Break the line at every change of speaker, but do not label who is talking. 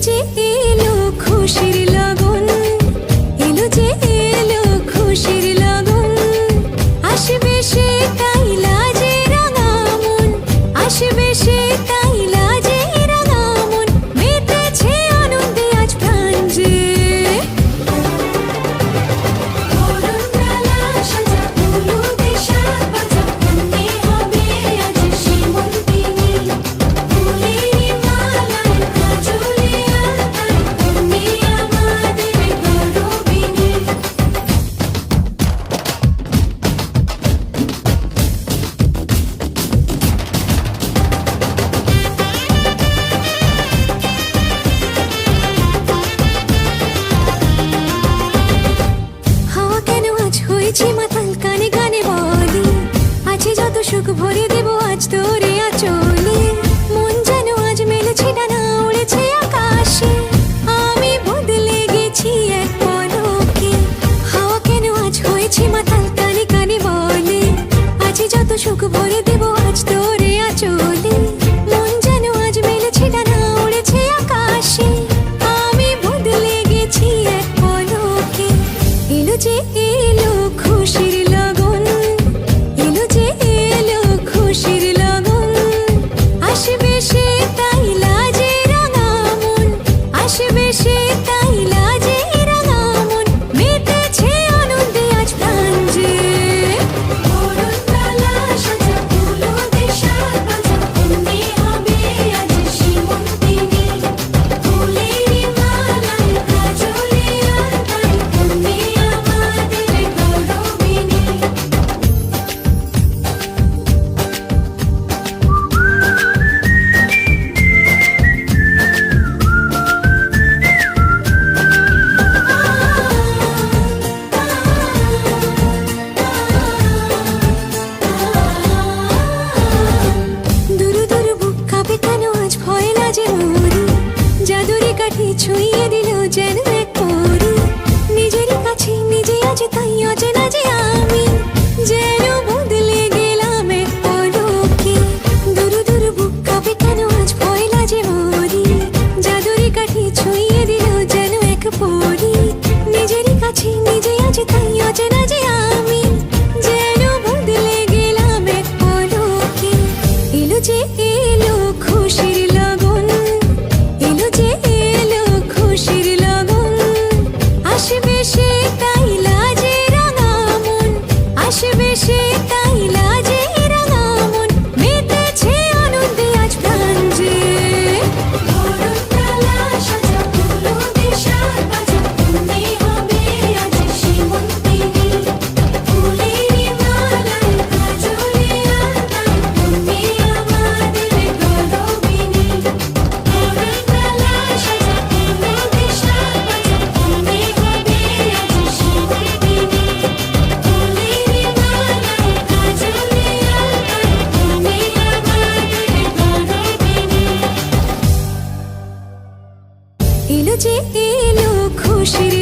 যে এলো খুশির লগন, এলো যে এলো খুশির লগন, আসবে সে তাই লাজে রাঙা মন, আসবে সে তাই লাজে রাঙা মন, মেতেছে আনন্দে আজ প্রাণ যে। মাতাল কানে কানে বলি, আছে যত সুখ ভরে দেব আজ তোরে আঁচলে, মন যেন আজ মেলেছে ডানা উড়েছে আকাশে, আমি বদলে গেছি এক পলকে। হাওয়া কেন আজ হয়েছে মাতাল কানে কানে বলে, আছে যত সুখ ভরে দেব আজ তোরে আঁচলে, মন যেন আজ মেলেছে ডানা উড়েছে আকাশে, আমি বদলে গেছি এক পলকে। এলো যে এলো খুশির লগন, এলো যে এলো খুশির লগন, আসবে সে তাই লাজে রাঙা মন, আসবে সে তাই লাজে রাঙা মন, মেতেছে আনন্দে আজ প্রাণ যে। কাঠি ছুঁয়ে দিল যেন এক পরি, নিজেরই কাছে নিজে আছে তাই অচেনা যে আমি, যেন বদলে গেলাম এক পলকে। দূর দূর বুক কাঁপে কেন আজ ভয় লাজে মরি, জাদুরি কাঠি ছুঁয়ে দিল যেন এক পরি, নিজেরই কাছে নিজে আছে তাই অচেনা যে আমি, যেন বদলে গেলাম এক পলকে। এলো যে এলো খুশির লগন, এলো যে খুশির লগন, আসবে সে তাই লাজে রাঙা মন, আসবে সে তাই লাজে রাঙা মন, মেতেছে আনন্দে আজ প্রাণ যে। এলো যে এলো খুশির